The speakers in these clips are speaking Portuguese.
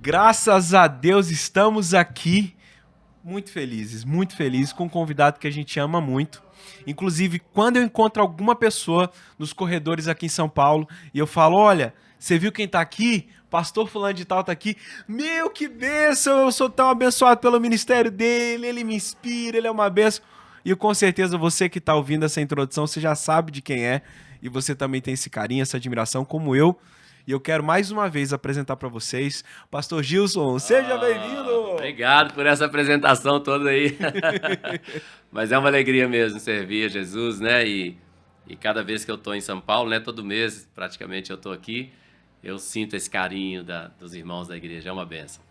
Graças a Deus estamos aqui muito felizes com um convidado que a gente ama muito. Inclusive, quando eu encontro alguma pessoa nos corredores aqui em São Paulo e eu falo, olha, você viu quem tá aqui? Pastor fulano de tal tá aqui. Meu, que bênção! Eu sou tão abençoado pelo ministério dele, ele me inspira, ele é uma bênção. E com certeza você que tá ouvindo essa introdução, você já sabe de quem é e você também tem esse carinho, essa admiração como eu. E eu quero mais uma vez apresentar para vocês Pastor Gilson. Seja bem-vindo! Obrigado por essa apresentação toda aí. Mas é uma alegria mesmo servir a Jesus, né? E cada vez que eu estou em São Paulo, né? Todo mês praticamente eu estou aqui, eu sinto esse carinho dos irmãos da igreja. É uma bênção.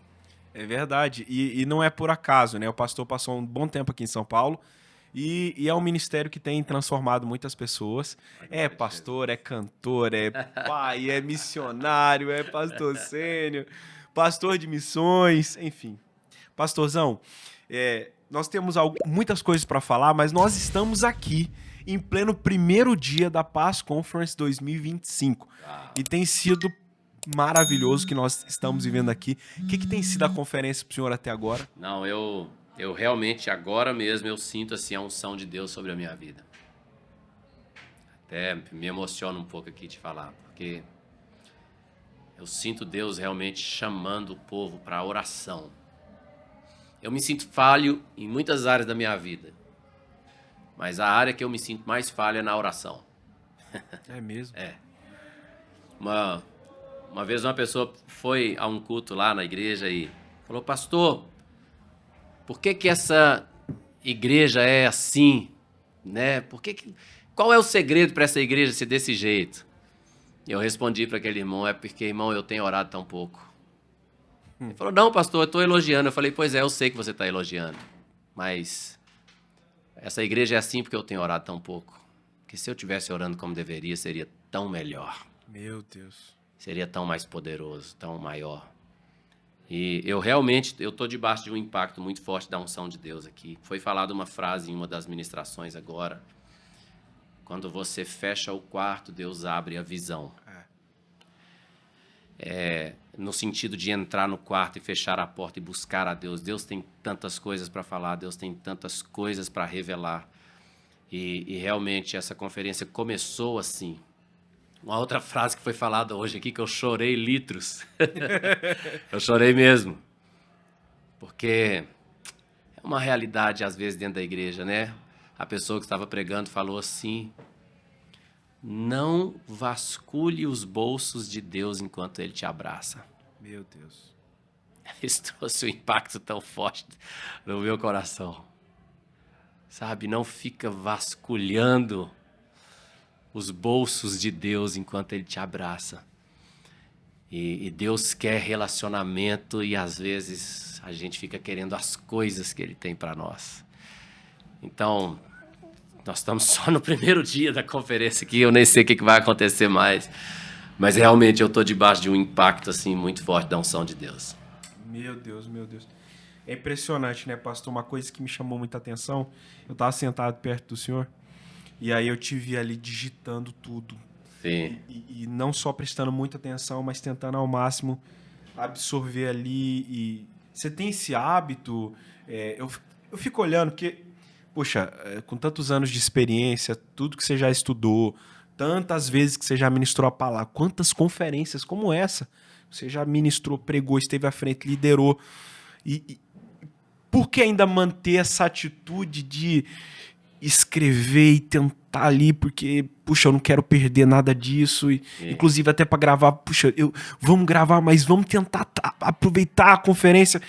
É verdade. E não é por acaso, né? O pastor passou um bom tempo aqui em São Paulo e é um ministério que tem transformado muitas pessoas. É pastor, é cantor, é pai, é missionário, é pastor sênior, pastor de missões, enfim. Pastorzão, nós temos muitas coisas para falar, mas nós estamos aqui em pleno primeiro dia da Paz Conference 2025. E tem sido maravilhoso que nós estamos vivendo aqui. O que tem sido a conferência para o senhor até agora? Não, eu realmente agora mesmo eu sinto assim a unção de Deus sobre a minha vida. Até me emociona um pouco aqui de falar, porque eu sinto Deus realmente chamando o povo para a oração. Eu me sinto falho em muitas áreas da minha vida, mas a área que eu me sinto mais falho é na oração. É mesmo? É. Uma vez uma pessoa foi a um culto lá na igreja e falou, pastor, por que essa igreja é assim, né? Qual é o segredo para essa igreja ser desse jeito? E eu respondi para aquele irmão, é porque, irmão, eu tenho orado tão pouco. Ele falou, não, pastor, eu estou elogiando. Eu falei, pois é, eu sei que você está elogiando, mas essa igreja é assim porque eu tenho orado tão pouco. Porque se eu estivesse orando como deveria, seria tão melhor. Meu Deus. Seria tão mais poderoso, tão maior. E eu realmente, eu estou debaixo de um impacto muito forte da unção de Deus aqui. Foi falada uma frase em uma das ministrações agora. Quando você fecha o quarto, Deus abre a visão. No sentido de entrar no quarto e fechar a porta e buscar a Deus. Deus tem tantas coisas para falar, Deus tem tantas coisas para revelar. E realmente essa conferência começou assim. Uma outra frase que foi falada hoje aqui, que eu chorei litros. Eu chorei mesmo. Porque é uma realidade, às vezes, dentro da igreja, né? A pessoa que estava pregando falou assim, não vasculhe os bolsos de Deus enquanto Ele te abraça. Meu Deus. Isso trouxe um impacto tão forte no meu coração. Sabe, não fica vasculhando os bolsos de Deus enquanto Ele te abraça. E Deus quer relacionamento e às vezes a gente fica querendo as coisas que Ele tem para nós. Então, nós estamos só no primeiro dia da conferência aqui, eu nem sei o que vai acontecer mais. Mas realmente eu estou debaixo de um impacto assim, muito forte da unção de Deus. Meu Deus, meu Deus. É impressionante, né, pastor? Uma coisa que me chamou muita atenção, eu estava sentado perto do senhor, e aí eu te vi ali digitando tudo. Sim. E não só prestando muita atenção, mas tentando ao máximo absorver ali. E você tem esse hábito? Eu fico olhando, porque, poxa, com tantos anos de experiência, tudo que você já estudou, tantas vezes que você já ministrou a palavra, quantas conferências como essa você já ministrou, pregou, esteve à frente, liderou. E por que ainda manter essa atitude de escrever e tentar ali, porque, puxa, eu não quero perder nada disso, inclusive até para gravar, puxa, vamos gravar, mas vamos tentar aproveitar a conferência.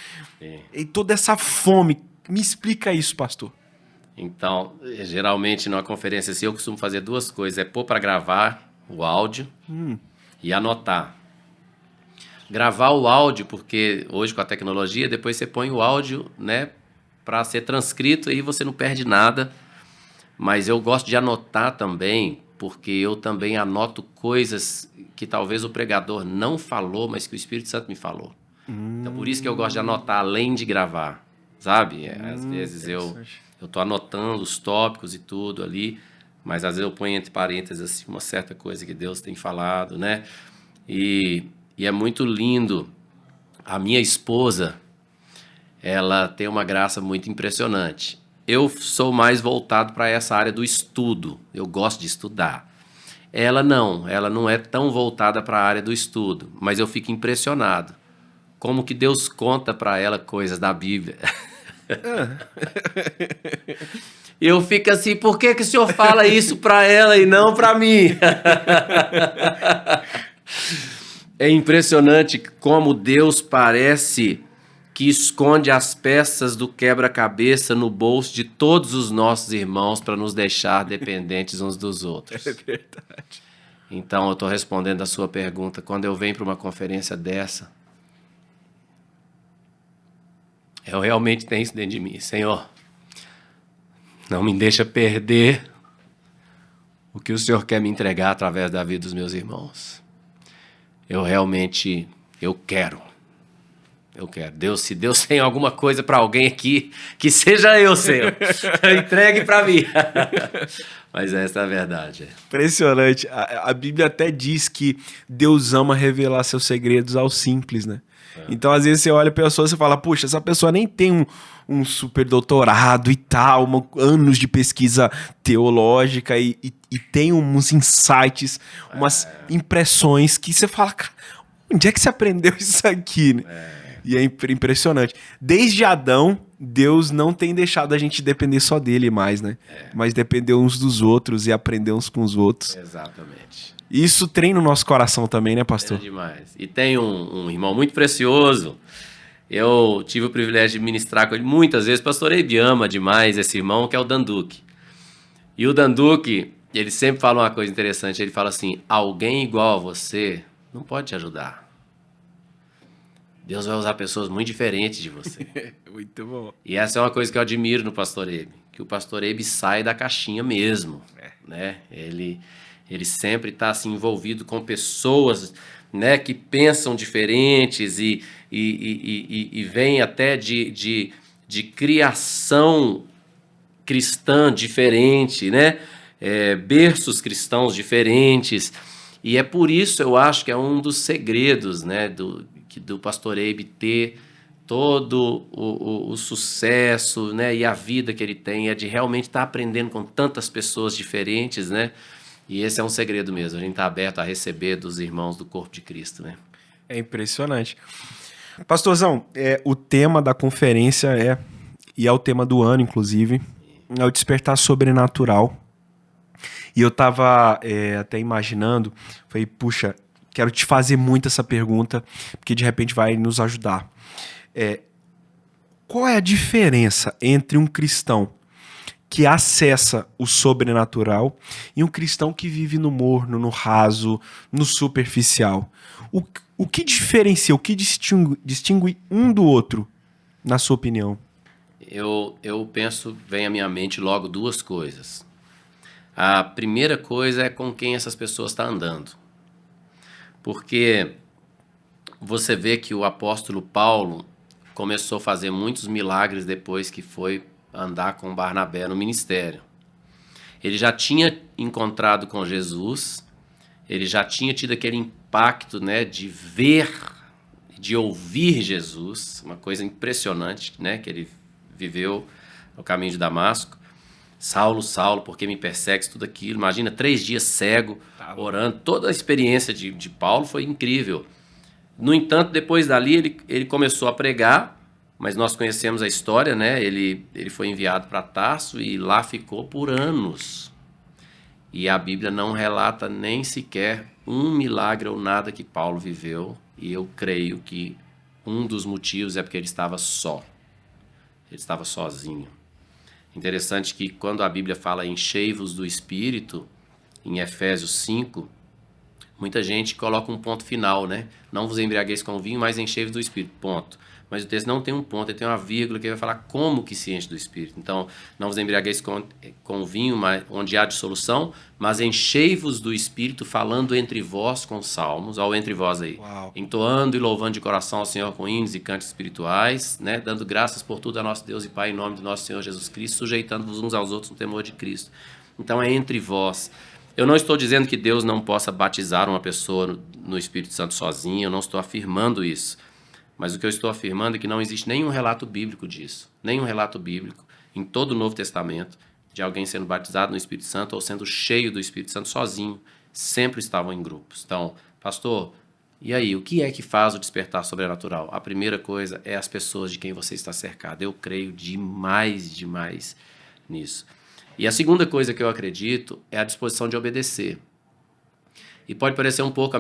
E toda essa fome, me explica isso, pastor. Então, geralmente numa conferência assim, eu costumo fazer duas coisas, pôr para gravar o áudio e anotar. Gravar o áudio, porque hoje com a tecnologia, depois você põe o áudio, né, para ser transcrito, aí você não perde nada. Mas eu gosto de anotar também, porque eu também anoto coisas que talvez o pregador não falou, mas que o Espírito Santo me falou. Então, por isso que eu gosto de anotar, além de gravar, sabe? Às vezes eu tô anotando os tópicos e tudo ali, mas às vezes eu ponho entre parênteses assim, uma certa coisa que Deus tem falado, né? E é muito lindo A minha esposa, ela tem uma graça muito impressionante. Eu sou mais voltado para essa área do estudo. Eu gosto de estudar. Ela não é tão voltada para a área do estudo, mas eu fico impressionado como que Deus conta para ela coisas da Bíblia. Eu fico assim, por que que o senhor fala isso para ela e não para mim? É impressionante como Deus parece que esconde as peças do quebra-cabeça no bolso de todos os nossos irmãos para nos deixar dependentes uns dos outros. É verdade. Então, eu estou respondendo a sua pergunta. Quando eu venho para uma conferência dessa, eu realmente tenho isso dentro de mim. Senhor, não me deixa perder o que o Senhor quer me entregar através da vida dos meus irmãos. Eu quero. Deus, se Deus tem alguma coisa para alguém aqui, que seja eu, Senhor. Entregue para mim. Mas essa é a verdade. Impressionante. A Bíblia até diz que Deus ama revelar seus segredos aos simples, né? Então, às vezes, você olha a pessoa e você fala, puxa, essa pessoa nem tem um super doutorado e tal, anos de pesquisa teológica e tem uns insights, umas impressões que você fala, cara, onde é que você aprendeu isso aqui, né? E é impressionante. Desde Adão, Deus não tem deixado a gente depender só dele mais, né? Mas depender uns dos outros e aprender uns com os outros. Exatamente. Isso treina o nosso coração também, né, pastor? É demais. E tem um irmão muito precioso. Eu tive o privilégio de ministrar com ele muitas vezes. Pastor Eibe ama demais esse irmão, que é o Danduque. E o Danduque, ele sempre fala uma coisa interessante. Ele fala assim, alguém igual a você não pode te ajudar. Deus vai usar pessoas muito diferentes de você. Muito bom. E essa é uma coisa que eu admiro no pastor Eibe, que o pastor Eibe sai da caixinha mesmo, né? Ele sempre está assim, envolvido com pessoas, né, que pensam diferentes e vem até de criação cristã diferente, né? Berços cristãos diferentes. E é por isso, eu acho que é um dos segredos, né, do pastor Eibe ter todo o sucesso, né, e a vida que ele tem, é de realmente estar aprendendo com tantas pessoas diferentes, né? E esse é um segredo mesmo, a gente está aberto a receber dos irmãos do corpo de Cristo, né? É impressionante. Pastorzão, o tema da conferência e é o tema do ano, inclusive, é o despertar sobrenatural. E eu estava até imaginando, falei, puxa, quero te fazer muito essa pergunta, porque de repente vai nos ajudar. Qual é a diferença entre um cristão que acessa o sobrenatural e um cristão que vive no morno, no raso, no superficial? O que diferencia, o que distingue um do outro, na sua opinião? Eu penso, vem à minha mente logo duas coisas. A primeira coisa é com quem essas pessoas estão andando. Porque você vê que o apóstolo Paulo começou a fazer muitos milagres depois que foi andar com Barnabé no ministério. Ele já tinha encontrado com Jesus, ele já tinha tido aquele impacto, né, de ver, de ouvir Jesus, uma coisa impressionante, né, que ele viveu no caminho de Damasco. Saulo, Saulo, por que me persegues, tudo aquilo. Imagina, 3 dias cego, orando. Toda a experiência de Paulo foi incrível. No entanto, depois dali, ele começou a pregar, mas nós conhecemos a história, né? Ele foi enviado para Tarso e lá ficou por anos. E a Bíblia não relata nem sequer um milagre ou nada que Paulo viveu. E eu creio que um dos motivos é porque ele estava só. Ele estava sozinho. Interessante que quando a Bíblia fala enchei-vos do Espírito, em Efésios 5, muita gente coloca um ponto final, né? Não vos embriagueis com vinho, mas enchei-vos do Espírito, ponto. Mas o texto não tem um ponto, ele tem uma vírgula que vai falar como que se enche do Espírito. Então, não vos embriagueis com vinho, onde há dissolução, mas enchei-vos do Espírito, falando entre vós com salmos, ao entre vós aí, Uau. entoando e louvando de coração ao Senhor com hinos e cantos espirituais, né? Dando graças por tudo a nosso Deus e Pai, em nome do nosso Senhor Jesus Cristo, sujeitando-vos uns aos outros no temor de Cristo. Então, é entre vós. Eu não estou dizendo que Deus não possa batizar uma pessoa no Espírito Santo sozinho, eu não estou afirmando isso. Mas o que eu estou afirmando é que não existe nenhum relato bíblico disso. Nenhum relato bíblico em todo o Novo Testamento de alguém sendo batizado no Espírito Santo ou sendo cheio do Espírito Santo sozinho. Sempre estavam em grupos. Então, pastor, e aí, o que é que faz o despertar sobrenatural? A primeira coisa é as pessoas de quem você está cercado. Eu creio demais nisso. E a segunda coisa que eu acredito é a disposição de obedecer. E pode parecer um pouco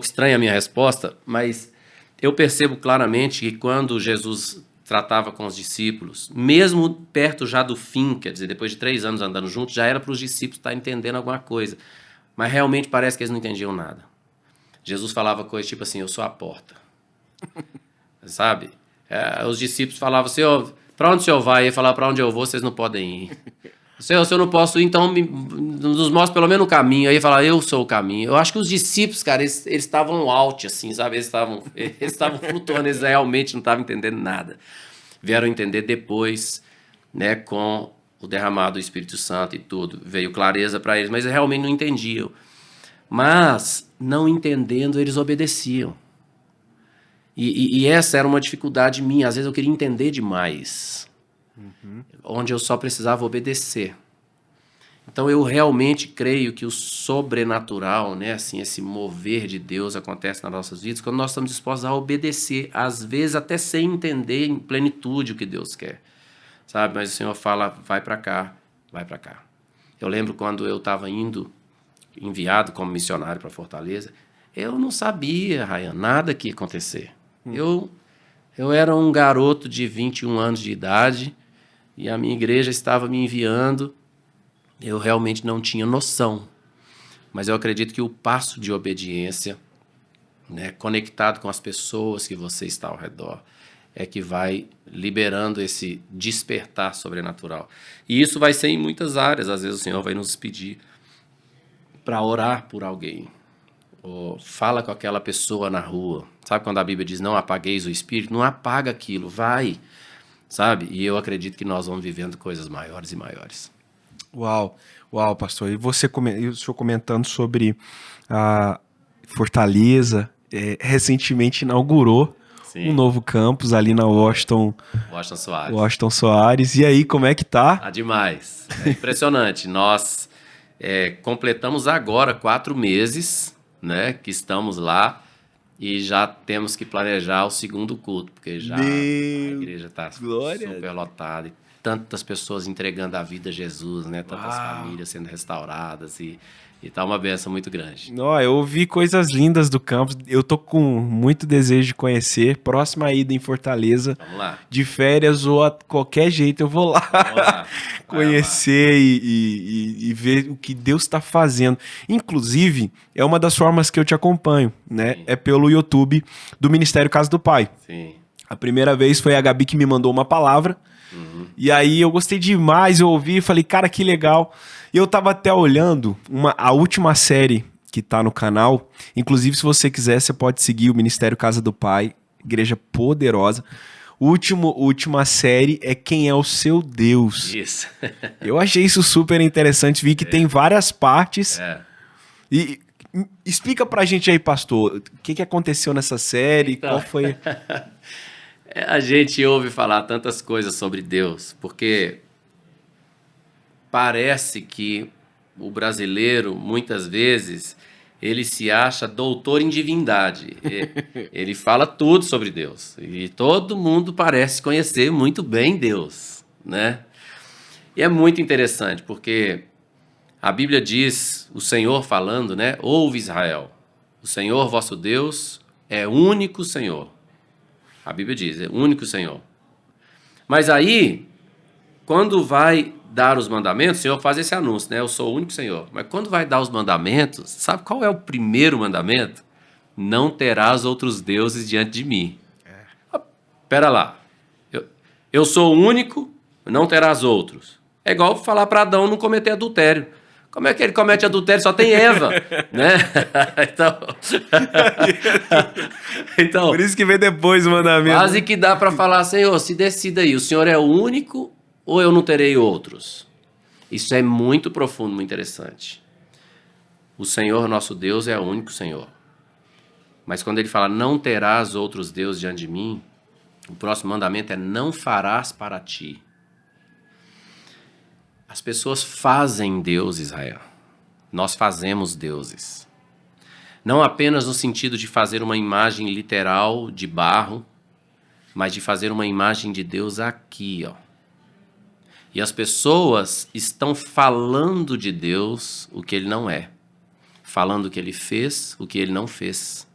estranha a minha resposta, mas eu percebo claramente que quando Jesus tratava com os discípulos, mesmo perto já do fim, quer dizer, depois de 3 anos andando juntos, já era para os discípulos estar entendendo alguma coisa. Mas realmente parece que eles não entendiam nada. Jesus falava coisas tipo assim, eu sou a porta. Sabe? Os discípulos falavam, Senhor, para onde o Senhor vai? Ele falava, para onde eu vou, vocês não podem ir. Senhor, se eu não posso ir, então nos mostra pelo menos o caminho. Aí ele falava, eu sou o caminho. Eu acho que os discípulos, cara, eles estavam out, assim, sabe? Eles estavam flutuando, eles realmente não estavam entendendo nada. Vieram entender depois, né, com o derramado do Espírito Santo e tudo. Veio clareza para eles, mas eles realmente não entendiam. Mas, não entendendo, eles obedeciam. E essa era uma dificuldade minha. Às vezes eu queria entender demais. Onde eu só precisava obedecer. Então eu realmente creio que o sobrenatural, né, assim, esse mover de Deus acontece nas nossas vidas quando nós estamos dispostos a obedecer, às vezes até sem entender em plenitude o que Deus quer, sabe? Mas o Senhor fala, vai para cá, vai para cá. Eu lembro quando eu estava enviado como missionário para Fortaleza, eu não sabia, Ryan, nada que ia acontecer. Eu era um garoto de 21 anos de idade e a minha igreja estava me enviando. Eu realmente não tinha noção, mas eu acredito que o passo de obediência, né, conectado com as pessoas que você está ao redor, é que vai liberando esse despertar sobrenatural. E isso vai ser em muitas áreas. Às vezes o Senhor vai nos pedir para orar por alguém, ou fala com aquela pessoa na rua. Sabe quando a Bíblia diz, não apagueis o Espírito? Não apaga aquilo, vai, sabe? E eu acredito que nós vamos vivendo coisas maiores e maiores. Uau, pastor. E o senhor comentando sobre a Fortaleza, recentemente inaugurou um novo campus ali na Washington Soares. E aí, como é que tá? Demais. É impressionante. Nós completamos agora 4 meses, né, que estamos lá e já temos que planejar o segundo culto, porque já a igreja está super lotada. Tantas pessoas entregando a vida a Jesus, né? Tantas famílias sendo restauradas e tá uma bênção muito grande. Eu ouvi coisas lindas do campus. Eu tô com muito desejo de conhecer. Próxima ida em Fortaleza. Vamos lá. De férias ou a qualquer jeito eu vou lá conhecer e ver o que Deus está fazendo. Inclusive, é uma das formas que eu te acompanho, né? Sim. É pelo YouTube do Ministério Casa do Pai. Sim. A primeira vez foi a Gabi que me mandou uma palavra. E aí eu gostei demais, eu ouvi e falei, cara, que legal. E eu tava até olhando a última série que tá no canal. Inclusive, se você quiser, você pode seguir o Ministério Casa do Pai, igreja poderosa. Última série é Quem é o Seu Deus. Isso. Eu achei isso super interessante, vi que tem várias partes. E explica pra gente aí, pastor, o que aconteceu nessa série, então, qual foi... A gente ouve falar tantas coisas sobre Deus, porque parece que o brasileiro, muitas vezes, ele se acha doutor em divindade. Ele fala tudo sobre Deus. E todo mundo parece conhecer muito bem Deus, né? E é muito interessante, porque a Bíblia diz, o Senhor falando, né? Ouve Israel, o Senhor vosso Deus é único Senhor. A Bíblia diz, é o único Senhor. Mas aí, quando vai dar os mandamentos, o Senhor faz esse anúncio, né? Eu sou o único Senhor. Mas quando vai dar os mandamentos, sabe qual é o primeiro mandamento? Não terás outros deuses diante de mim. Pera lá. Eu sou o único, não terás outros. É igual falar para Adão não cometer adultério. Como é que ele comete adultério? Só tem Eva, né? Então, por isso que vem depois o mandamento. Quase que dá para falar, Senhor, se decida aí, o Senhor é o único ou eu não terei outros? Isso é muito profundo, muito interessante. O Senhor, nosso Deus, é o único Senhor. Mas quando ele fala, não terás outros deuses diante de mim, o próximo mandamento é, não farás para ti. As pessoas fazem Deus, Israel. Nós fazemos deuses. Não apenas no sentido de fazer uma imagem literal de barro, mas de fazer uma imagem de Deus aqui, ó. E as pessoas estão falando de Deus o que ele não é. Falando o que ele fez, o que ele não fez.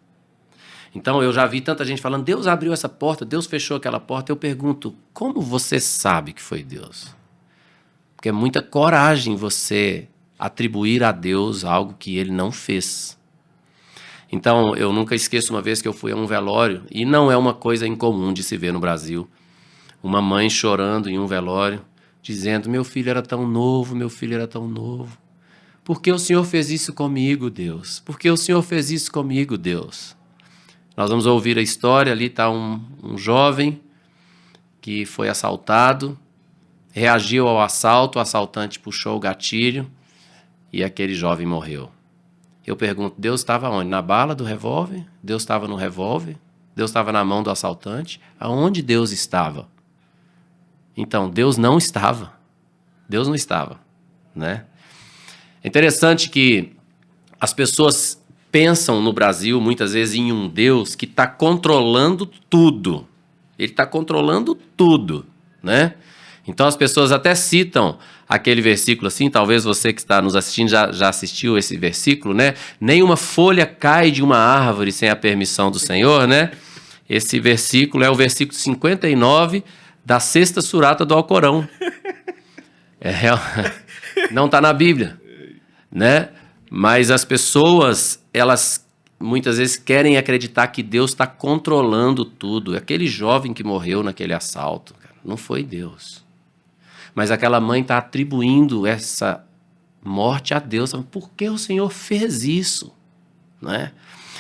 Então eu já vi tanta gente falando, Deus abriu essa porta, Deus fechou aquela porta. Eu pergunto, como você sabe que foi Deus? Porque é muita coragem você atribuir a Deus algo que ele não fez. Então, eu nunca esqueço uma vez que eu fui a um velório, e não é uma coisa incomum de se ver no Brasil, uma mãe chorando em um velório, dizendo, meu filho era tão novo, meu filho era tão novo. Por que o Senhor fez isso comigo, Deus? Por que o Senhor fez isso comigo, Deus? Nós vamos ouvir a história, ali está um jovem que foi assaltado, reagiu ao assalto, o assaltante puxou o gatilho e aquele jovem morreu. Eu pergunto, Deus estava onde? Na bala do revólver? Deus estava no revólver? Deus estava na mão do assaltante? Aonde Deus estava? Então, Deus não estava. Deus não estava, né? É interessante que as pessoas pensam no Brasil, muitas vezes, em um Deus que está controlando tudo. Ele está controlando tudo, né? Então as pessoas até citam aquele versículo assim, talvez você que está nos assistindo já assistiu esse versículo, né? Nenhuma folha cai de uma árvore sem a permissão do Senhor, né? Esse versículo é o versículo 59 da sexta surata do Alcorão. Não está na Bíblia, né? Mas as pessoas, elas muitas vezes querem acreditar que Deus está controlando tudo. Aquele jovem que morreu naquele assalto, cara, não foi Deus. Mas aquela mãe está atribuindo essa morte a Deus. Por que o Senhor fez isso? Né?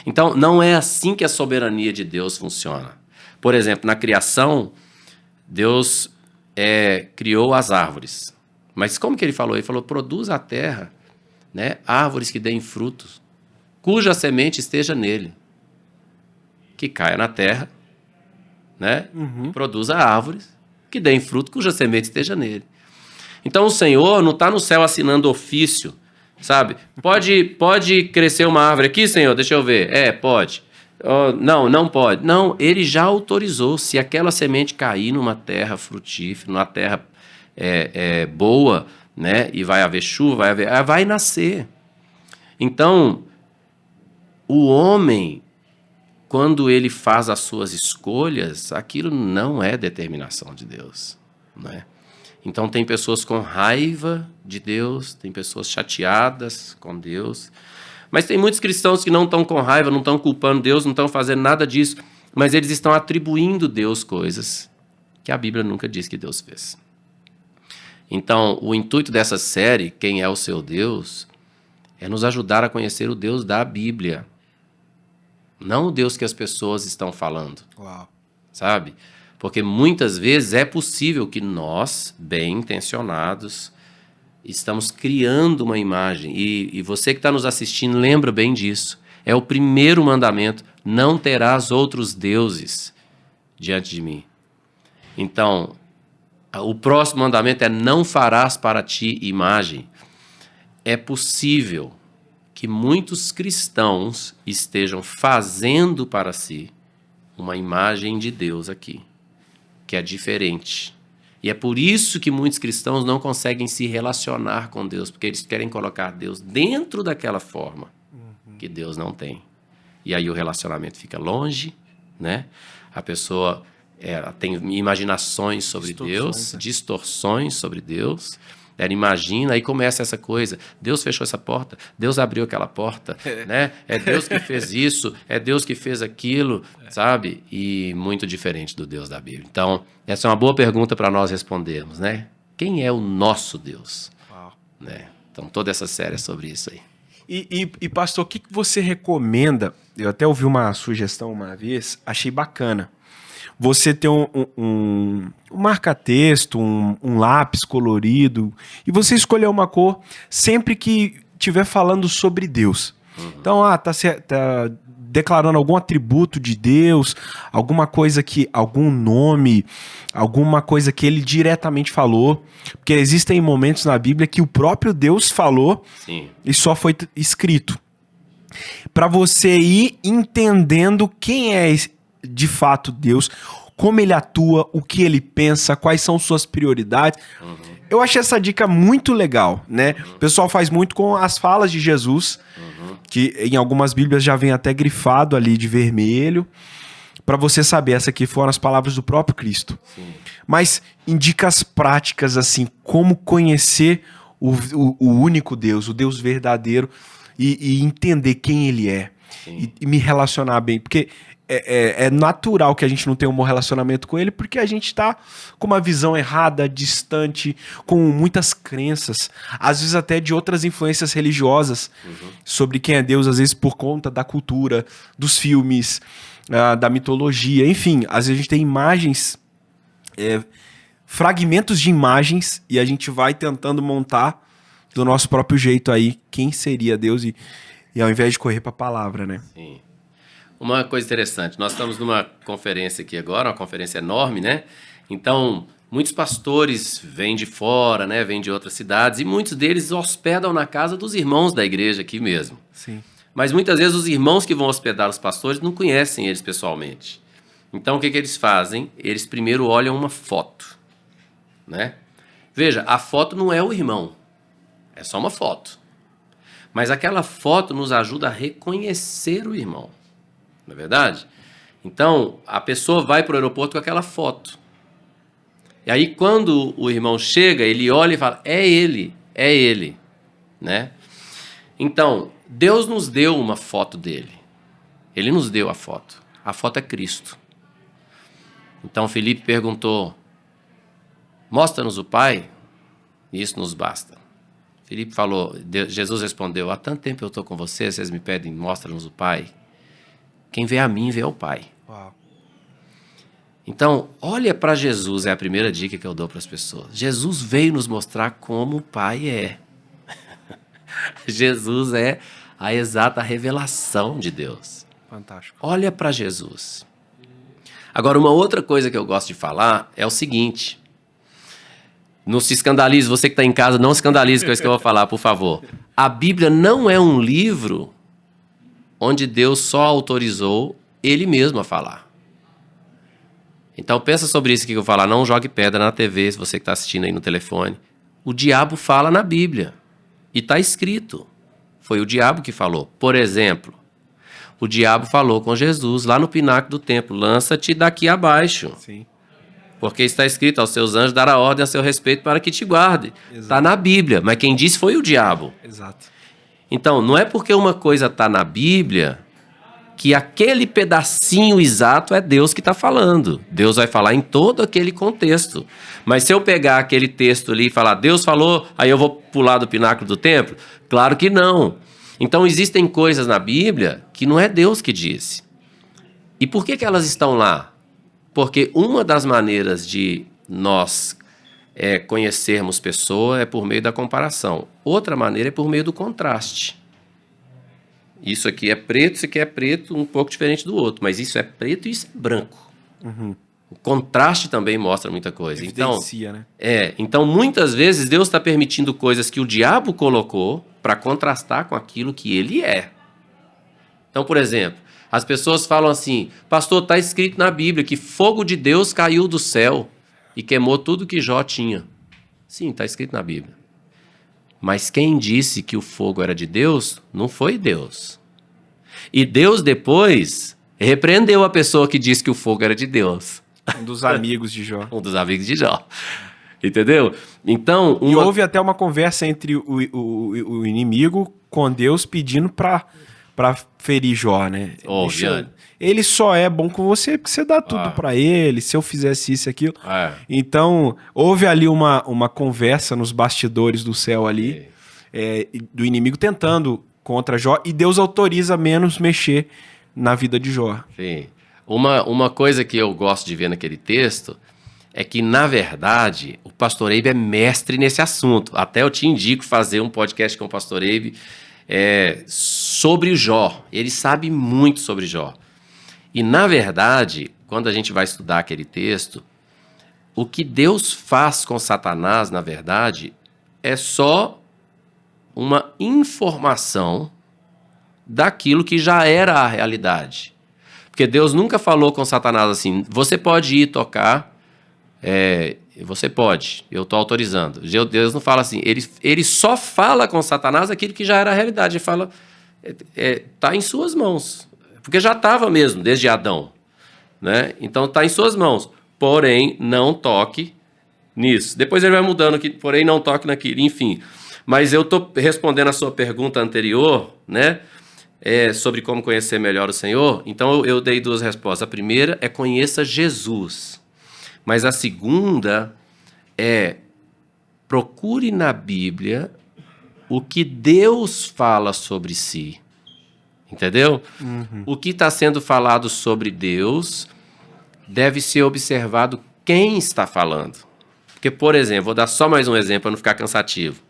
Então, não é assim que a soberania de Deus funciona. Por exemplo, na criação, Deus criou as árvores. Mas como que ele falou? Ele falou, produz a terra, né, árvores que deem frutos, cuja semente esteja nele, que caia na terra, né, e produza árvores que deem fruto, cuja semente esteja nele. Então o Senhor não está no céu assinando ofício, sabe? Pode crescer uma árvore aqui, Senhor? Deixa eu ver. Pode. Não pode. Não, ele já autorizou. Se aquela semente cair numa terra frutífera, numa terra boa, né, e vai haver chuva, vai nascer. Então, o homem, quando ele faz as suas escolhas, aquilo não é determinação de Deus, né? Então tem pessoas com raiva de Deus, tem pessoas chateadas com Deus, mas tem muitos cristãos que não estão com raiva, não estão culpando Deus, não estão fazendo nada disso, mas eles estão atribuindo a Deus coisas que a Bíblia nunca diz que Deus fez. Então, o intuito dessa série, Quem é o Seu Deus, é nos ajudar a conhecer o Deus da Bíblia. Não o Deus que as pessoas estão falando. Uau. Sabe? Porque muitas vezes é possível que nós, bem intencionados, estamos criando uma imagem. E você que está nos assistindo, lembra bem disso. É o primeiro mandamento. Não terás outros deuses diante de mim. Então, o próximo mandamento é não farás para ti imagem. É possível que muitos cristãos estejam fazendo para si uma imagem de Deus aqui, que é diferente. E é por isso que muitos cristãos não conseguem se relacionar com Deus, porque eles querem colocar Deus dentro daquela forma que Deus não tem. E aí o relacionamento fica longe, né? A pessoa tem imaginações sobre Deus, distorções sobre Deus. Ela imagina, aí começa essa coisa. Deus fechou essa porta, Deus abriu aquela porta, né? É Deus que fez isso, é Deus que fez aquilo, sabe? E muito diferente do Deus da Bíblia. Então, essa é uma boa pergunta para nós respondermos, né? Quem é o nosso Deus? Uau. Né? Então, toda essa série é sobre isso aí. E pastor, o que você recomenda? Eu até ouvi uma sugestão uma vez, achei bacana. Você ter um marca-texto, um lápis colorido, e você escolher uma cor sempre que estiver falando sobre Deus. Então, declarando algum atributo de Deus, alguma coisa algum nome, alguma coisa que ele diretamente falou. Porque existem momentos na Bíblia que o próprio Deus falou. Sim. E só foi escrito. Para você ir entendendo quem é de fato Deus, como ele atua, o que ele pensa, quais são suas prioridades. Eu achei essa dica muito legal, né? O pessoal faz muito com as falas de Jesus, que em algumas Bíblias já vem até grifado ali de vermelho, para você saber, essa aqui foram as palavras do próprio Cristo. Sim. Mas em dicas práticas, assim, como conhecer o único Deus, o Deus verdadeiro, e entender quem ele é, e me relacionar bem, porque é natural que a gente não tenha um bom relacionamento com ele, porque a gente está com uma visão errada, distante, com muitas crenças, às vezes até de outras influências religiosas sobre quem é Deus, às vezes por conta da cultura, dos filmes, da mitologia, enfim, às vezes a gente tem imagens, fragmentos de imagens, e a gente vai tentando montar do nosso próprio jeito aí quem seria Deus, e ao invés de correr para a palavra, né? Sim. Uma coisa interessante, nós estamos numa conferência aqui agora, uma conferência enorme, né? Então, muitos pastores vêm de fora, né? Vêm de outras cidades, e muitos deles hospedam na casa dos irmãos da igreja aqui mesmo. Sim. Mas muitas vezes os irmãos que vão hospedar os pastores não conhecem eles pessoalmente. Então, o que eles fazem? Eles primeiro olham uma foto, né? Veja, a foto não é o irmão, é só uma foto. Mas aquela foto nos ajuda a reconhecer o irmão. Não é verdade? Então, a pessoa vai para o aeroporto com aquela foto. E aí, quando o irmão chega, ele olha e fala, é ele, né? Então, Deus nos deu uma foto dele. Ele nos deu a foto. A foto é Cristo. Então, Felipe perguntou, mostra-nos o Pai, e isso nos basta. Felipe falou, Jesus respondeu, há tanto tempo eu estou com vocês, vocês me pedem, mostra-nos o Pai. Quem vê a mim, vê ao Pai. Uau. Então, olha para Jesus, é a primeira dica que eu dou para as pessoas. Jesus veio nos mostrar como o Pai é. Jesus é a exata revelação de Deus. Fantástico. Olha para Jesus. Agora, uma outra coisa que eu gosto de falar é o seguinte. Não se escandalize, você que está em casa, não se escandalize com isso que eu vou falar, por favor. A Bíblia não é um livro onde Deus só autorizou ele mesmo a falar. Então pensa sobre isso que eu vou falar. Não jogue pedra na TV, se você que está assistindo aí no telefone. O diabo fala na Bíblia. E está escrito. Foi o diabo que falou. Por exemplo, o diabo falou com Jesus lá no pináculo do templo. Lança-te daqui abaixo. Sim. Porque está escrito, aos seus anjos dará ordem a seu respeito para que te guarde. Está na Bíblia. Mas quem disse foi o diabo. Exato. Então, não é porque uma coisa está na Bíblia que aquele pedacinho exato é Deus que está falando. Deus vai falar em todo aquele contexto. Mas se eu pegar aquele texto ali e falar, Deus falou, aí eu vou pular do pináculo do templo? Claro que não. Então, existem coisas na Bíblia que não é Deus que disse. E por que elas estão lá? Porque uma das maneiras de nós conhecermos pessoa é por meio da comparação. Outra maneira é por meio do contraste. Isso aqui é preto, isso aqui é preto, um pouco diferente do outro. Mas isso é preto e isso é branco. Uhum. O contraste também mostra muita coisa. Evidencia, né? Então, muitas vezes, Deus está permitindo coisas que o diabo colocou para contrastar com aquilo que ele é. Então, por exemplo, as pessoas falam assim, pastor, está escrito na Bíblia que fogo de Deus caiu do céu e queimou tudo que Jó tinha. Sim, está escrito na Bíblia. Mas quem disse que o fogo era de Deus, não foi Deus. E Deus depois repreendeu a pessoa que disse que o fogo era de Deus. Um dos amigos de Jó. Um dos amigos de Jó. Entendeu? Então... E houve até uma conversa entre o inimigo com Deus pedindo para ferir Jó, né? Ele só é bom com você porque você dá tudo para ele, se eu fizesse isso e aquilo. Então, houve ali uma conversa nos bastidores do céu ali, do inimigo tentando contra Jó, e Deus autoriza menos mexer na vida de Jó. Sim. Uma coisa que eu gosto de ver naquele texto é que, na verdade, o pastor Eibe é mestre nesse assunto. Até eu te indico fazer um podcast com o pastor Eibe sobre Jó. Ele sabe muito sobre Jó. E, na verdade, quando a gente vai estudar aquele texto, o que Deus faz com Satanás, na verdade, é só uma informação daquilo que já era a realidade. Porque Deus nunca falou com Satanás assim, você pode ir tocar, você pode, eu estou autorizando. Deus não fala assim, ele só fala com Satanás aquilo que já era a realidade. Ele fala, está em suas mãos. Porque já estava mesmo, desde Adão. Né? Então está em suas mãos. Porém, não toque nisso. Depois ele vai mudando aqui, porém, não toque naquilo, enfim. Mas eu estou respondendo a sua pergunta anterior, né? Sobre como conhecer melhor o Senhor. Então eu dei duas respostas. A primeira é conheça Jesus. Mas a segunda é procure na Bíblia o que Deus fala sobre si. Entendeu? Uhum. O que está sendo falado sobre Deus deve ser observado quem está falando. Porque, por exemplo, vou dar só mais um exemplo para não ficar cansativo.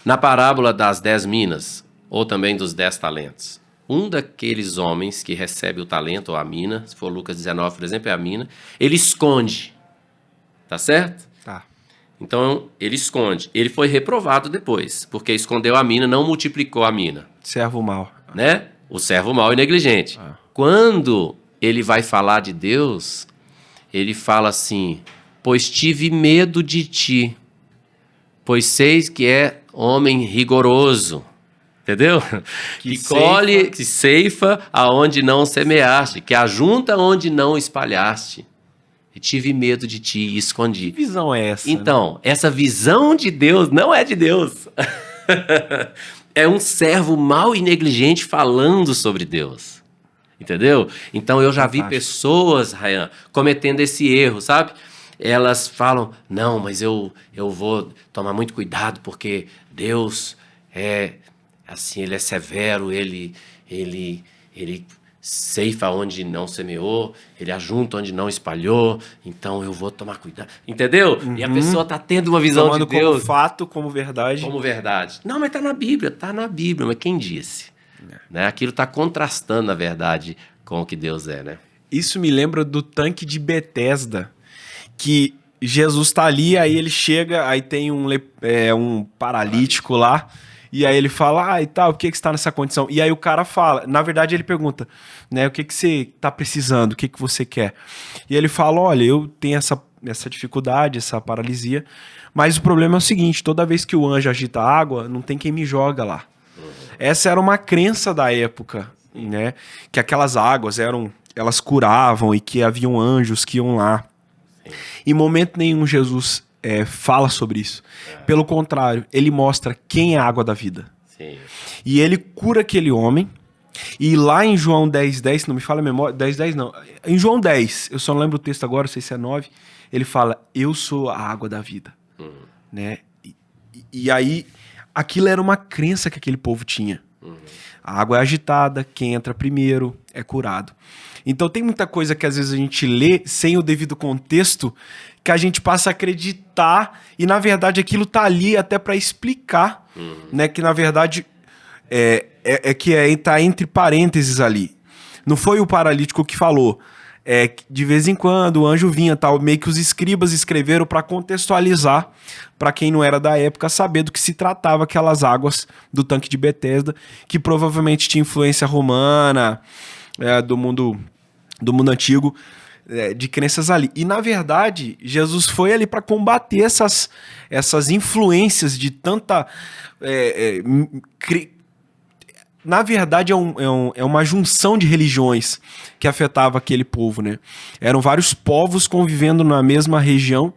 Na parábola das 10 minas, ou também dos 10 talentos, um daqueles homens que recebe o talento ou a mina, se for Lucas 19, por exemplo, é a mina, ele esconde. Tá certo? Tá. Então, ele esconde. Ele foi reprovado depois, porque escondeu a mina, não multiplicou a mina. Servo mau. Né? O servo mau e negligente. Quando ele vai falar de Deus, ele fala assim, pois tive medo de ti, pois sei que é homem rigoroso. Entendeu? Que colhe, que ceifa aonde não semeaste, que ajunta onde não espalhaste. E tive medo de ti e escondi. Que visão é essa? Então, essa visão de Deus não é de Deus. É um servo mau e negligente falando sobre Deus. Entendeu? Então, eu já vi pessoas, Ryan, cometendo esse erro, sabe? Elas falam, não, mas eu vou tomar muito cuidado porque Deus assim, ele é severo, ele ceifa onde não semeou, ele ajunta onde não espalhou, então eu vou tomar cuidado. Entendeu? Uhum. E a pessoa está tendo uma visão tomando de Deus. Como fato, como verdade. Como verdade. Não, mas está na Bíblia, mas quem disse? Né? Aquilo está contrastando, na verdade, com o que Deus é, né? Isso me lembra do tanque de Betesda, que Jesus está ali, aí ele chega, aí tem um paralítico lá, e aí ele fala, e tal, por que você está nessa condição? E aí o cara fala, na verdade ele pergunta, né, o que você está precisando, o que você quer? E ele fala, olha, eu tenho essa dificuldade, essa paralisia, mas o problema é o seguinte, toda vez que o anjo agita a água, não tem quem me joga lá. Essa era uma crença da época, né, que aquelas águas elas curavam e que haviam anjos que iam lá. Em momento nenhum Jesus fala sobre isso. Pelo contrário, ele mostra quem é a água da vida. Sim. E ele cura aquele homem. E lá em João 10:10, se não me falha a memória, 10:10 não. Em João 10, eu só não lembro o texto agora, não sei se é 9, ele fala, eu sou a água da vida. Né? E aí, aquilo era uma crença que aquele povo tinha. A água é agitada, quem entra primeiro é curado. Então tem muita coisa que às vezes a gente lê sem o devido contexto, que a gente passa a acreditar e na verdade aquilo tá ali até para explicar, né? Que na verdade tá entre parênteses ali. Não foi o paralítico que falou. De vez em quando o anjo vinha, tal, meio que os escribas escreveram para contextualizar, para quem não era da época, saber do que se tratava aquelas águas do tanque de Betesda, que provavelmente tinha influência romana, do mundo antigo, de crenças ali. E na verdade, Jesus foi ali para combater essas influências de tanta... Na verdade, é uma junção de religiões que afetava aquele povo, né? Eram vários povos convivendo na mesma região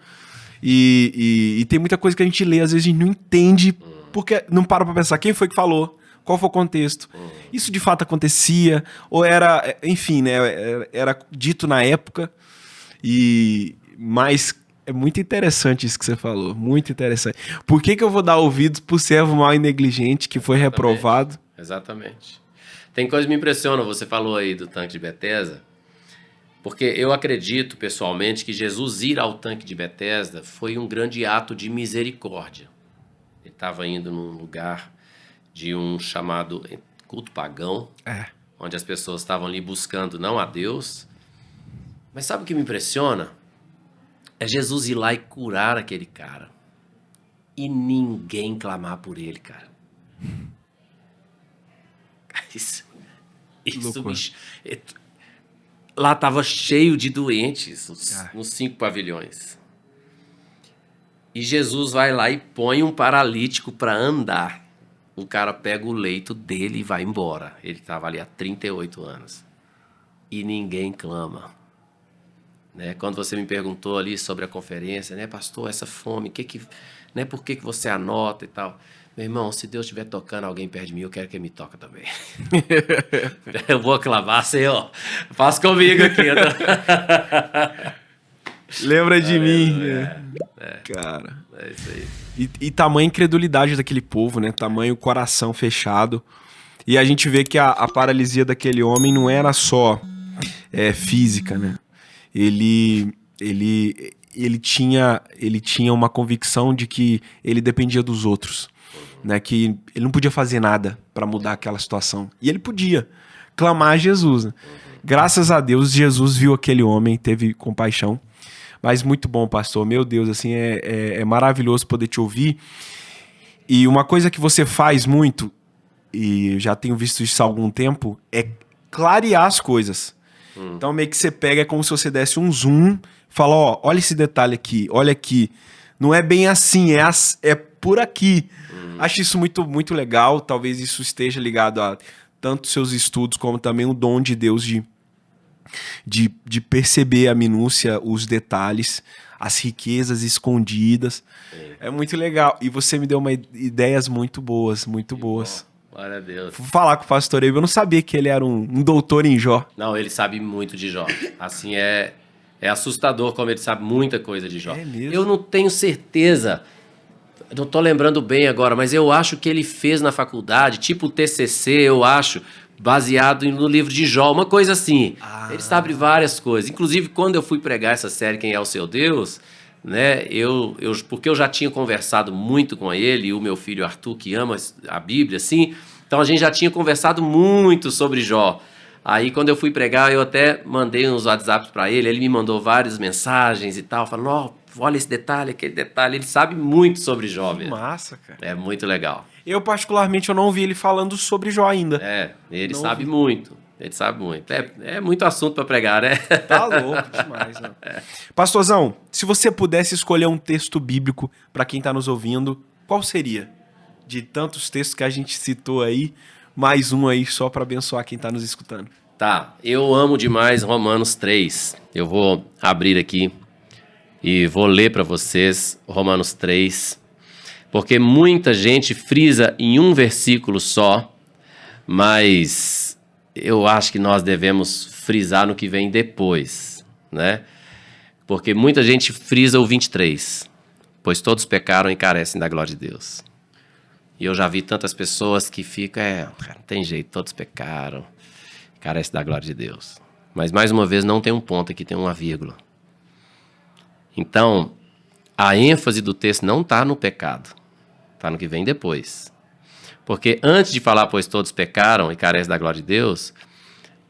e tem muita coisa que a gente lê, às vezes a gente não entende, porque não para pra pensar quem foi que falou, qual foi o contexto. Isso de fato acontecia, ou era, enfim, né? Era dito na época, mas é muito interessante isso que você falou, muito interessante. Por que eu vou dar ouvidos pro servo mau e negligente que foi reprovado? Exatamente. Tem coisa que me impressiona, você falou aí do tanque de Betesda, porque eu acredito pessoalmente que Jesus ir ao tanque de Betesda foi um grande ato de misericórdia. Ele estava indo num lugar de um chamado culto pagão, É. onde as pessoas estavam ali buscando não a Deus. Mas sabe o que me impressiona? É Jesus ir lá e curar aquele cara. E ninguém clamar por ele, cara. Isso loucura. Lá estava cheio de doentes, nos 5 pavilhões. E Jesus vai lá e põe um paralítico para andar. O cara pega o leito dele e vai embora. Ele estava ali há 38 anos. E ninguém clama. Né? Quando você me perguntou ali sobre a conferência, né, pastor, essa fome, né, por que você anota e tal? Meu irmão, se Deus estiver tocando alguém perto de mim, eu quero que ele me toque também. Eu vou clamar, Senhor, faz comigo aqui. Lembra de mim. Cara. É isso aí. E tamanha incredulidade daquele povo, né? Tamanho coração fechado. E a gente vê que a paralisia daquele homem não era só física, né? Ele tinha uma convicção de que ele dependia dos outros, né? Que ele não podia fazer nada para mudar aquela situação. E ele podia clamar a Jesus, né? Graças a Deus, Jesus viu aquele homem, teve compaixão. Mas muito bom, pastor. Meu Deus, assim, é maravilhoso poder te ouvir. E uma coisa que você faz muito, e eu já tenho visto isso há algum tempo, é clarear as coisas. Então meio que você pega, é como se você desse um zoom, fala, ó, olha esse detalhe aqui, olha aqui. Não é bem assim, é por aqui. Acho isso muito, muito legal. Talvez isso esteja ligado a tanto seus estudos, como também o dom de Deus de perceber a minúcia, os detalhes, as riquezas escondidas. É muito legal. E você me deu ideias muito boas, muito boas. Glória a Deus. Vou falar com o pastor Eibe, eu não sabia que ele era um doutor em Jó. Não, ele sabe muito de Jó. Assim, é assustador como ele sabe muita coisa de Jó. É mesmo? Eu não tenho certeza, não estou lembrando bem agora, mas eu acho que ele fez na faculdade, tipo o TCC, eu acho, baseado no livro de Jó, uma coisa assim. Ele sabe várias coisas. Inclusive, quando eu fui pregar essa série Quem é o Seu Deus, né, porque eu já tinha conversado muito com ele, e o meu filho Arthur, que ama a Bíblia, assim, então a gente já tinha conversado muito sobre Jó. Aí, quando eu fui pregar, eu até mandei uns WhatsApps para ele me mandou várias mensagens e tal, falando, olha esse detalhe, aquele detalhe. Ele sabe muito sobre Jó mesmo. Massa, cara. É muito legal. Eu, particularmente, eu não vi ele falando sobre Jó ainda. Ele não sabe vi. muito. Ele sabe muito. É muito assunto para pregar, né? Tá louco demais, né? Pastorzão, se você pudesse escolher um texto bíblico para quem tá nos ouvindo, qual seria? De tantos textos que a gente citou aí, mais um aí só para abençoar quem tá nos escutando. Tá, eu amo demais Romanos 3. Eu vou abrir aqui e vou ler para vocês Romanos 3, porque muita gente frisa em um versículo só, mas eu acho que nós devemos frisar no que vem depois, né? Porque muita gente frisa o 23, pois todos pecaram e carecem da glória de Deus. E eu já vi tantas pessoas que ficam, não tem jeito, todos pecaram, carecem da glória de Deus. Mas, mais uma vez, não tem um ponto aqui, tem uma vírgula. Então, a ênfase do texto não está no pecado, está no que vem depois. Porque antes de falar, pois todos pecaram e carecem da glória de Deus,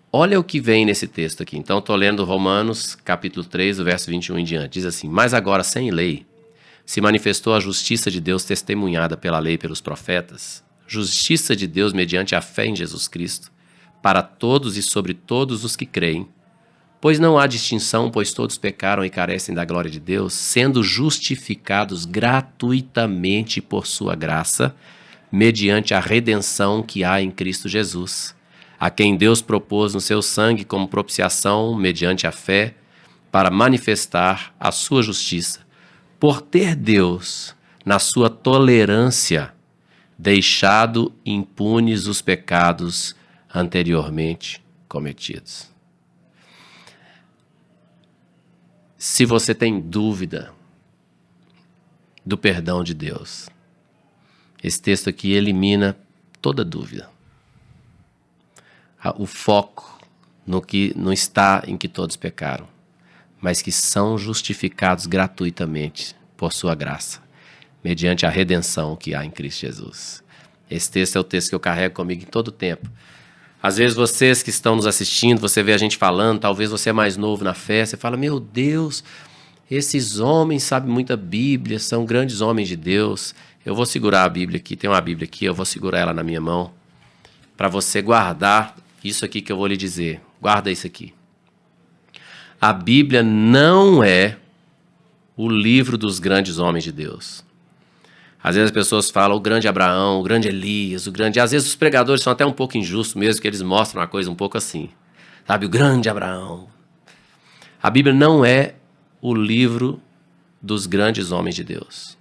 olha o que vem nesse texto aqui. Então, estou lendo Romanos, capítulo 3, o verso 21 em diante. Diz assim, mas agora, sem lei, se manifestou a justiça de Deus testemunhada pela lei e pelos profetas, justiça de Deus mediante a fé em Jesus Cristo, para todos e sobre todos os que creem, pois não há distinção, pois todos pecaram e carecem da glória de Deus, sendo justificados gratuitamente por sua graça, mediante a redenção que há em Cristo Jesus, a quem Deus propôs no seu sangue como propiciação, mediante a fé, para manifestar a sua justiça, por ter Deus, na sua tolerância, deixado impunes os pecados anteriormente cometidos. Se você tem dúvida do perdão de Deus, esse texto aqui elimina toda dúvida. O foco não está em que todos pecaram, mas que são justificados gratuitamente por sua graça, mediante a redenção que há em Cristo Jesus. Esse texto é o texto que eu carrego comigo em todo o tempo. Às vezes vocês que estão nos assistindo, você vê a gente falando, talvez você é mais novo na fé, você fala, meu Deus, esses homens sabem muita Bíblia, são grandes homens de Deus. Eu vou segurar a Bíblia aqui, tem uma Bíblia aqui, eu vou segurar ela na minha mão, para você guardar isso aqui que eu vou lhe dizer. Guarda isso aqui. A Bíblia não é o livro dos grandes homens de Deus. Às vezes as pessoas falam o grande Abraão, o grande Elias, o grande... Às vezes os pregadores são até um pouco injustos mesmo, que eles mostram uma coisa um pouco assim. Sabe, o grande Abraão. A Bíblia não é o livro dos grandes homens de Deus.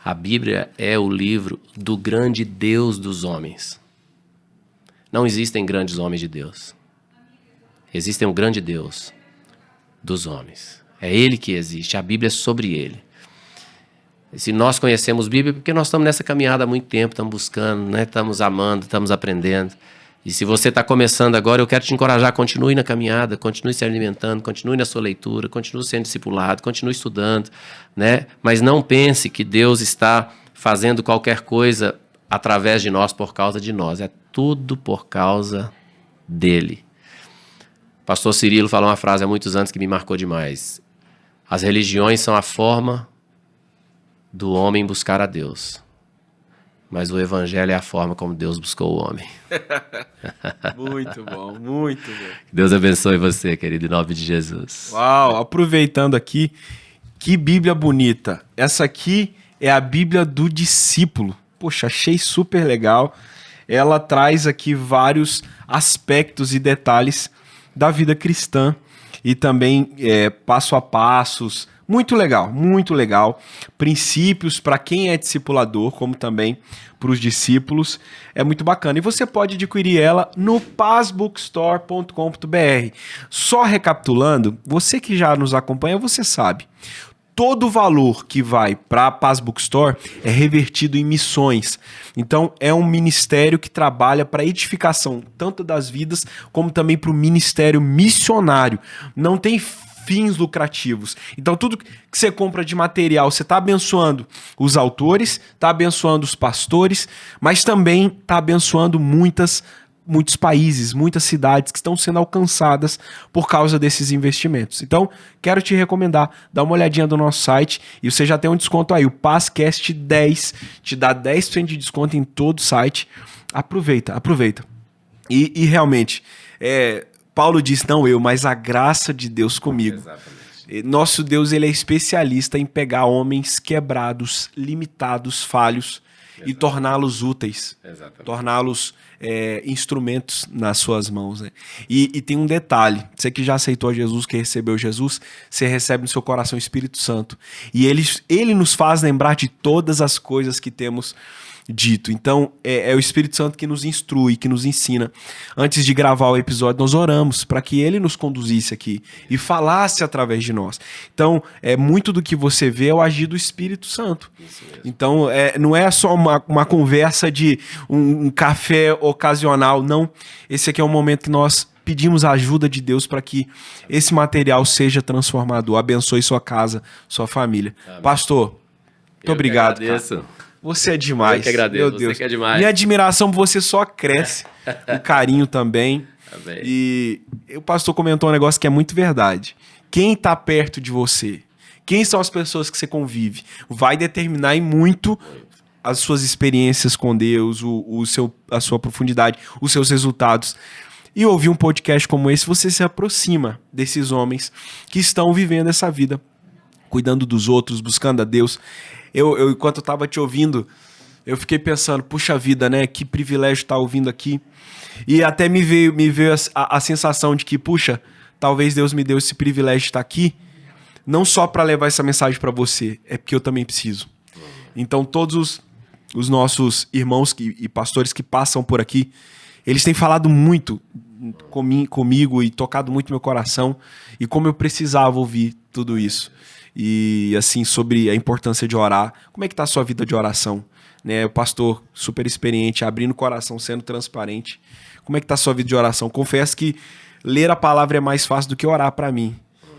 A Bíblia é o livro do grande Deus dos homens. Não existem grandes homens de Deus. Existem um grande Deus dos homens. É Ele que existe, a Bíblia é sobre Ele. Se nós conhecemos Bíblia, porque nós estamos nessa caminhada há muito tempo, estamos buscando, né? Estamos amando, estamos aprendendo. E se você está começando agora, eu quero te encorajar, continue na caminhada, continue se alimentando, continue na sua leitura, continue sendo discipulado, continue estudando, né? Mas não pense que Deus está fazendo qualquer coisa através de nós, por causa de nós. É tudo por causa dele. O pastor Cirilo falou uma frase há muitos anos que me marcou demais. As religiões são a forma do homem buscar a Deus, mas o evangelho é a forma como Deus buscou o homem. Muito bom, muito bom. Deus abençoe você, querido, em nome de Jesus. Uau, aproveitando aqui, que Bíblia bonita. Essa aqui é a Bíblia do discípulo. Poxa, achei super legal. Ela traz aqui vários aspectos e detalhes da vida cristã e também passo a passos. Muito legal, muito legal. Princípios para quem é discipulador, como também para os discípulos. É muito bacana. E você pode adquirir ela no pazbookstore.com.br. Só recapitulando, você que já nos acompanha, você sabe. Todo o valor que vai para a Paz Bookstore é revertido em missões. Então, é um ministério que trabalha para a edificação tanto das vidas, como também para o ministério missionário. Não tem fins lucrativos. Então, tudo que você compra de material, você está abençoando os autores, está abençoando os pastores, mas também está abençoando muitos países, muitas cidades que estão sendo alcançadas por causa desses investimentos. Então, quero te recomendar, dá uma olhadinha no nosso site e você já tem um desconto aí, o Pazcast 10, te dá 10% de desconto em todo o site. Aproveita. E realmente, Paulo diz, não eu, mas a graça de Deus comigo. Exatamente. Nosso Deus, ele é especialista em pegar homens quebrados, limitados, falhos, exatamente, e torná-los úteis, exatamente, torná-los instrumentos nas suas mãos. Né? E tem um detalhe, você que já aceitou Jesus, que recebeu Jesus, você recebe no seu coração o Espírito Santo. E ele nos faz lembrar de todas as coisas que temos dito. Então, é o Espírito Santo que nos instrui, que nos ensina. Antes de gravar o episódio, nós oramos para que ele nos conduzisse aqui e falasse através de nós. Então, muito do que você vê é o agir do Espírito Santo. Então, não é só uma conversa de um café ocasional, não. Esse aqui é um momento que nós pedimos a ajuda de Deus para que esse material seja transformador, abençoe sua casa, sua família. Amém. Pastor, muito obrigado. Agradeço. Você é demais. Eu que agradeço, meu Deus. Você que é demais. Minha admiração por você só cresce. O carinho também. Amém. E o pastor comentou um negócio que é muito verdade. Quem está perto de você, quem são as pessoas que você convive, vai determinar em muito as suas experiências com Deus, a sua profundidade, os seus resultados. E ouvir um podcast como esse, você se aproxima desses homens que estão vivendo essa vida, cuidando dos outros, buscando a Deus. Eu enquanto eu estava te ouvindo, eu fiquei pensando, puxa vida, né? Que privilégio estar ouvindo aqui. E até me veio a sensação de que, puxa, talvez Deus me deu esse privilégio de estar aqui, não só para levar essa mensagem para você, é porque eu também preciso. Então, todos os nossos irmãos e pastores que passam por aqui, eles têm falado muito comigo e tocado muito meu coração e como eu precisava ouvir tudo isso. E assim, sobre a importância de orar. Como é que está a sua vida de oração? Né, o pastor super experiente, abrindo o coração, sendo transparente. Como é que está a sua vida de oração? Confesso que ler a palavra é mais fácil do que orar para mim.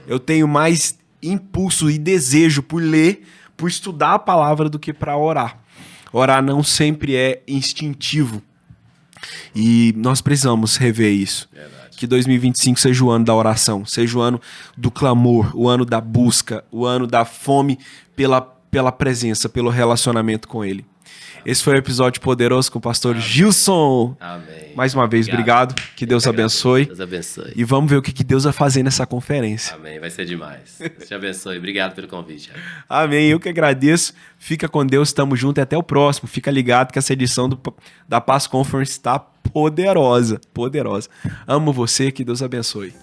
Eu tenho mais impulso e desejo por ler, por estudar a palavra do que para orar. Orar não sempre é instintivo. E nós precisamos rever isso. Verdade. Que 2025 seja o ano da oração, seja o ano do clamor, o ano da busca, o ano da fome pela presença, pelo relacionamento com Ele. Esse foi o episódio poderoso com o pastor Gilson. Amém. Mais uma vez, obrigado. Que Deus abençoe. Deus abençoe. E vamos ver o que Deus vai fazer nessa conferência. Amém. Vai ser demais. Deus te abençoe. Obrigado pelo convite. Amém. Eu que agradeço. Fica com Deus. Tamo junto e até o próximo. Fica ligado que essa edição da Paz Conference está poderosa. Poderosa. Amo você. Que Deus abençoe.